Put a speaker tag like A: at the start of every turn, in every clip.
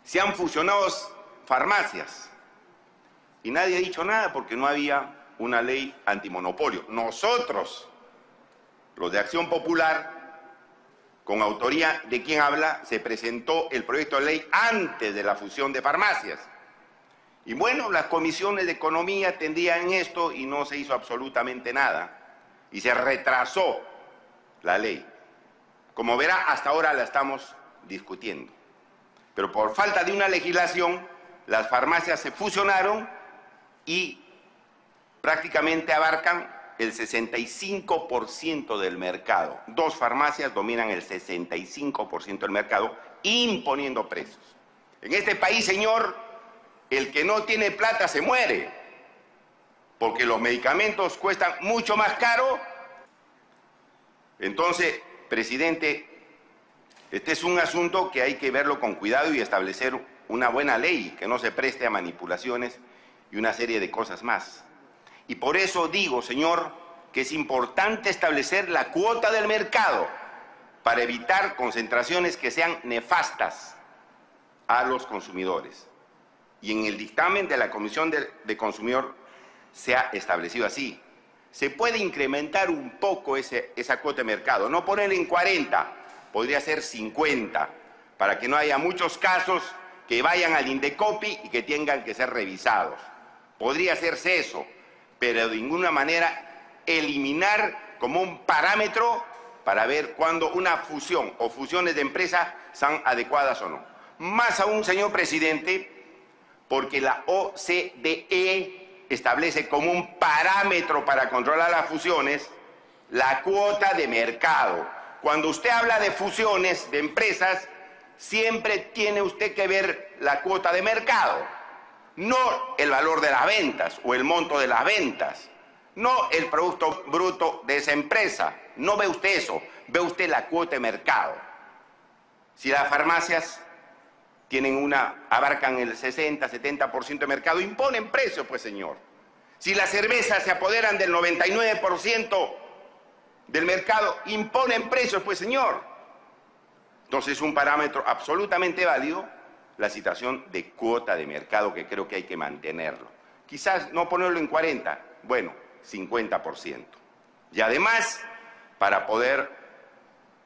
A: Se han fusionado farmacias y nadie ha dicho nada porque no había una ley antimonopolio. Nosotros, los de Acción Popular, con autoría de quien habla, se presentó el proyecto de ley antes de la fusión de farmacias. Y bueno, las comisiones de economía atendían esto y no se hizo absolutamente nada. Y se retrasó la ley. Como verá, hasta ahora la estamos discutiendo. Pero por falta de una legislación, las farmacias se fusionaron y prácticamente abarcan el 65% del mercado. Dos farmacias dominan el 65% del mercado, imponiendo precios. En este país, señor, el que no tiene plata se muere, porque los medicamentos cuestan mucho más caro. Entonces, presidente, este es un asunto que hay que verlo con cuidado y establecer una buena ley que no se preste a manipulaciones y una serie de cosas más. Y por eso digo, señor, que es importante establecer la cuota del mercado para evitar concentraciones que sean nefastas a los consumidores. Y en el dictamen de la Comisión de Consumidor se ha establecido así. Se puede incrementar un poco esa cuota de mercado, no ponerla en 40, podría ser 50, para que no haya muchos casos que vayan al Indecopi y que tengan que ser revisados. Podría hacerse eso, pero de ninguna manera eliminar como un parámetro para ver cuándo una fusión o fusiones de empresas son adecuadas o no. Más aún, señor presidente, porque la OCDE establece como un parámetro para controlar las fusiones la cuota de mercado. Cuando usted habla de fusiones de empresas, siempre tiene usted que ver la cuota de mercado, no el valor de las ventas o el monto de las ventas, no el producto bruto de esa empresa. No ve usted eso, ve usted la cuota de mercado. Si las farmacias abarcan el 60, 70% de mercado, imponen precios, pues, señor. Si las cervezas se apoderan del 99% del mercado, imponen precios, pues, señor. Entonces es un parámetro absolutamente válido la situación de cuota de mercado, que creo que hay que mantenerlo. Quizás no ponerlo en 40, bueno, 50%. Y además, para poder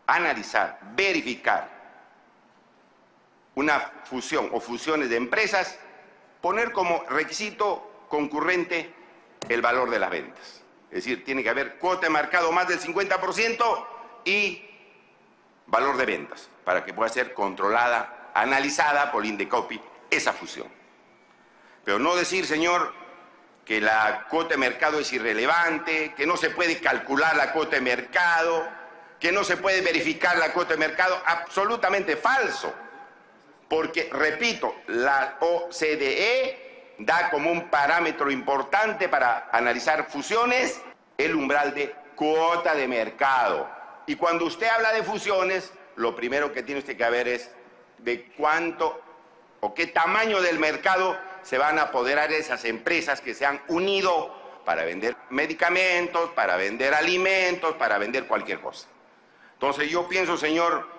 A: analizar, verificar una fusión o fusiones de empresas, poner como requisito concurrente el valor de las ventas. Es decir, tiene que haber cuota de mercado más del 50% y valor de ventas, para que pueda ser controlada, analizada por Indecopi esa fusión. Pero no decir, señor, que la cuota de mercado es irrelevante, que no se puede calcular la cuota de mercado, que no se puede verificar la cuota de mercado, absolutamente falso. Porque, repito, la OCDE da como un parámetro importante para analizar fusiones el umbral de cuota de mercado. Y cuando usted habla de fusiones, lo primero que tiene usted que ver es de cuánto o qué tamaño del mercado se van a apoderar esas empresas que se han unido para vender medicamentos, para vender alimentos, para vender cualquier cosa. Entonces yo pienso, señor,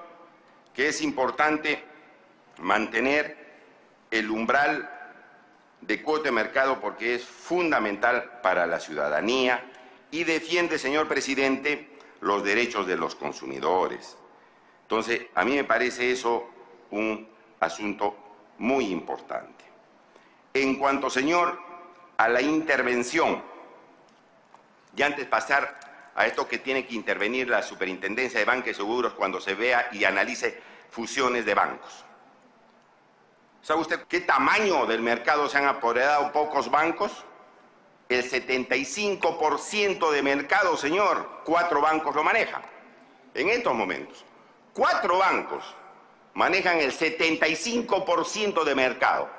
A: que es importante mantener el umbral de cuota de mercado porque es fundamental para la ciudadanía y defiende, señor presidente, los derechos de los consumidores. Entonces, a mí me parece eso un asunto muy importante. En cuanto, señor, a la intervención, y antes de pasar a esto que tiene que intervenir la Superintendencia de Banca y Seguros cuando se vea y analice fusiones de bancos. ¿Sabe usted qué tamaño del mercado se han apoderado pocos bancos? El 75% de mercado, señor. 4 bancos lo manejan. En estos momentos, 4 bancos manejan el 75% de mercado.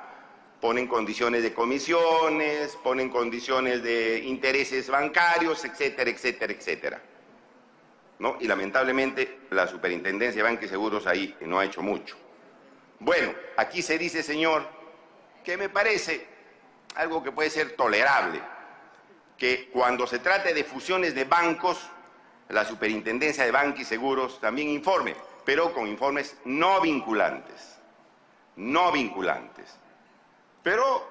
A: Ponen condiciones de comisiones, ponen condiciones de intereses bancarios, etcétera, etcétera, etcétera. ¿No? Y lamentablemente la Superintendencia de Banca y Seguros ahí no ha hecho mucho. Bueno, aquí se dice, señor, que me parece algo que puede ser tolerable, que cuando se trate de fusiones de bancos, la Superintendencia de Banca y Seguros también informe, pero con informes no vinculantes. no vinculantes. Pero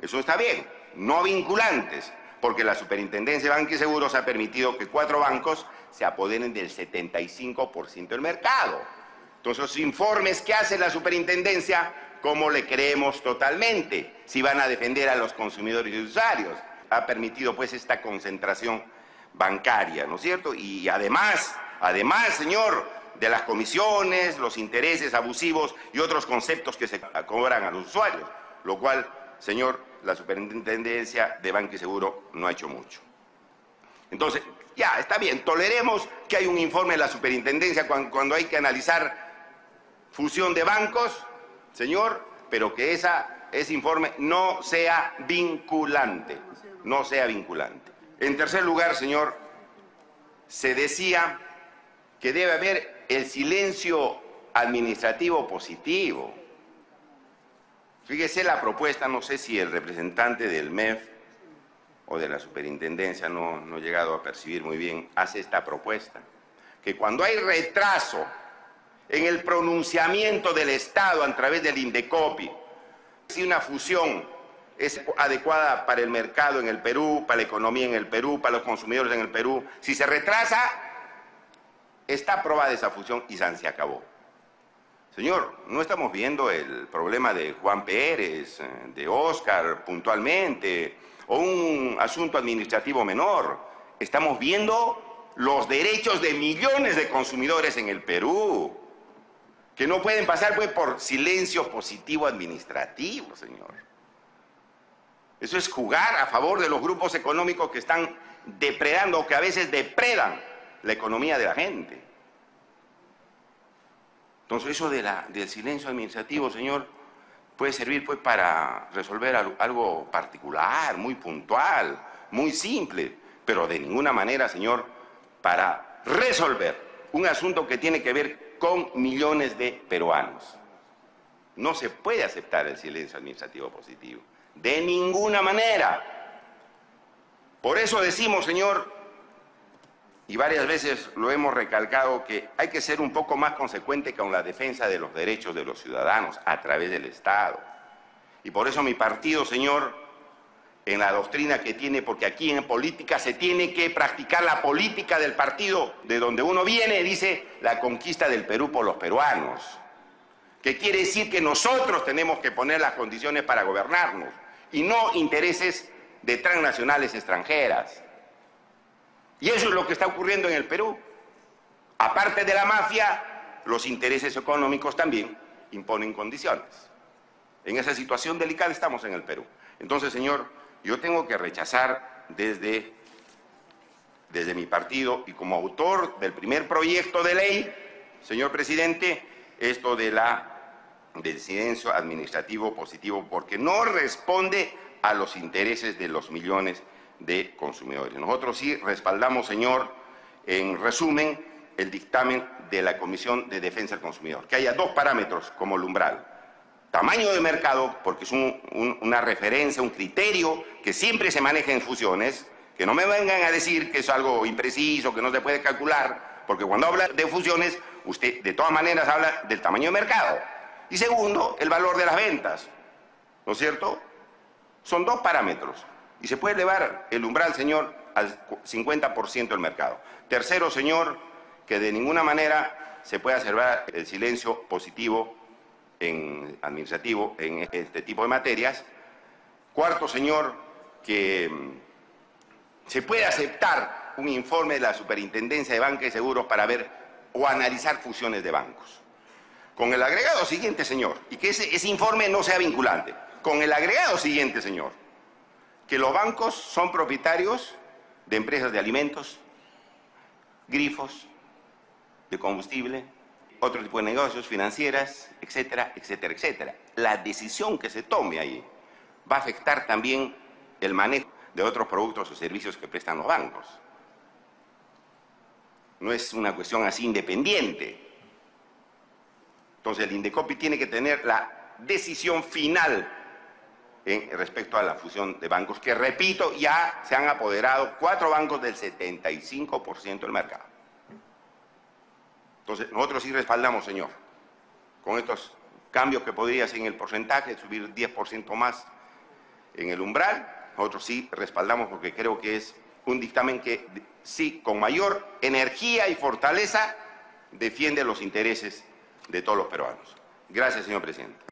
A: eso está bien, no vinculantes, porque la Superintendencia de Banca y Seguros ha permitido que 4 bancos se apoderen del 75% del mercado. Entonces, los informes que hace la Superintendencia, ¿cómo le creemos totalmente? Si van a defender a los consumidores y usuarios. Ha permitido, pues, esta concentración bancaria, ¿no es cierto? Y además, señor, de las comisiones, los intereses abusivos y otros conceptos que se cobran a los usuarios, lo cual, señor, la Superintendencia de Banca y Seguro no ha hecho mucho. Entonces, ya, está bien, toleremos que hay un informe de la Superintendencia cuando hay que analizar fusión de bancos, señor, pero que ese informe no sea vinculante, no sea vinculante. En tercer lugar, señor, se decía que debe haber el silencio administrativo positivo. Fíjese la propuesta, no sé si el representante del MEF o de la Superintendencia, no he llegado a percibir muy bien, hace esta propuesta, que cuando hay retraso en el pronunciamiento del Estado a través del Indecopi, si una fusión es adecuada para el mercado en el Perú, para la economía en el Perú, para los consumidores en el Perú, si se retrasa, está aprobada esa fusión y se acabó. Señor, no estamos viendo el problema de Juan Pérez, de Oscar puntualmente, o un asunto administrativo menor. Estamos viendo los derechos de millones de consumidores en el Perú, que no pueden pasar, pues, por silencio positivo administrativo, señor. Eso es jugar a favor de los grupos económicos que están depredando, o que a veces depredan la economía de la gente. Entonces, eso del silencio administrativo, señor, puede servir, pues, para resolver algo particular, muy puntual, muy simple, pero de ninguna manera, señor, para resolver un asunto que tiene que ver con millones de peruanos. No se puede aceptar el silencio administrativo positivo, de ninguna manera. Por eso decimos, señor, y varias veces lo hemos recalcado, que hay que ser un poco más consecuente con la defensa de los derechos de los ciudadanos a través del Estado. Y por eso mi partido, señor, en la doctrina que tiene, porque aquí en política se tiene que practicar la política del partido de donde uno viene, dice la conquista del Perú por los peruanos, que quiere decir que nosotros tenemos que poner las condiciones para gobernarnos y no intereses de transnacionales extranjeras. Y eso es lo que está ocurriendo en el Perú. Aparte de la mafia, los intereses económicos también imponen condiciones. En esa situación delicada estamos en el Perú. Entonces, señor, yo tengo que rechazar desde mi partido y como autor del primer proyecto de ley, señor presidente, esto del silencio administrativo positivo, porque no responde a los intereses de los millones de consumidores. Nosotros sí respaldamos, señor, en resumen, el dictamen de la Comisión de Defensa del Consumidor, que haya 2 parámetros como el umbral. Tamaño de mercado, porque es una referencia, un criterio que siempre se maneja en fusiones, que no me vengan a decir que es algo impreciso, que no se puede calcular, porque cuando habla de fusiones, usted de todas maneras habla del tamaño de mercado. Y segundo, el valor de las ventas, ¿no es cierto? Son 2 parámetros. Y se puede elevar el umbral, señor, al 50% del mercado. Tercero, señor, que de ninguna manera se puede observar el silencio positivo administrativo en este tipo de materias. Cuarto, señor, que se puede aceptar un informe de la Superintendencia de Banca y Seguros para ver o analizar fusiones de bancos. Con el agregado siguiente, señor, y que ese informe no sea vinculante. Con el agregado siguiente, señor, que los bancos son propietarios de empresas de alimentos, grifos, de combustible, otro tipo de negocios, financieras, etcétera, etcétera, etcétera. La decisión que se tome ahí va a afectar también el manejo de otros productos o servicios que prestan los bancos. No es una cuestión así independiente. Entonces el Indecopi tiene que tener la decisión final respecto a la fusión de bancos, que repito, ya se han apoderado 4 bancos del 75% del mercado. Entonces, nosotros sí respaldamos, señor, con estos cambios que podría ser en el porcentaje, subir 10% más en el umbral. Nosotros sí respaldamos porque creo que es un dictamen que sí, con mayor energía y fortaleza, defiende los intereses de todos los peruanos. Gracias, señor presidente.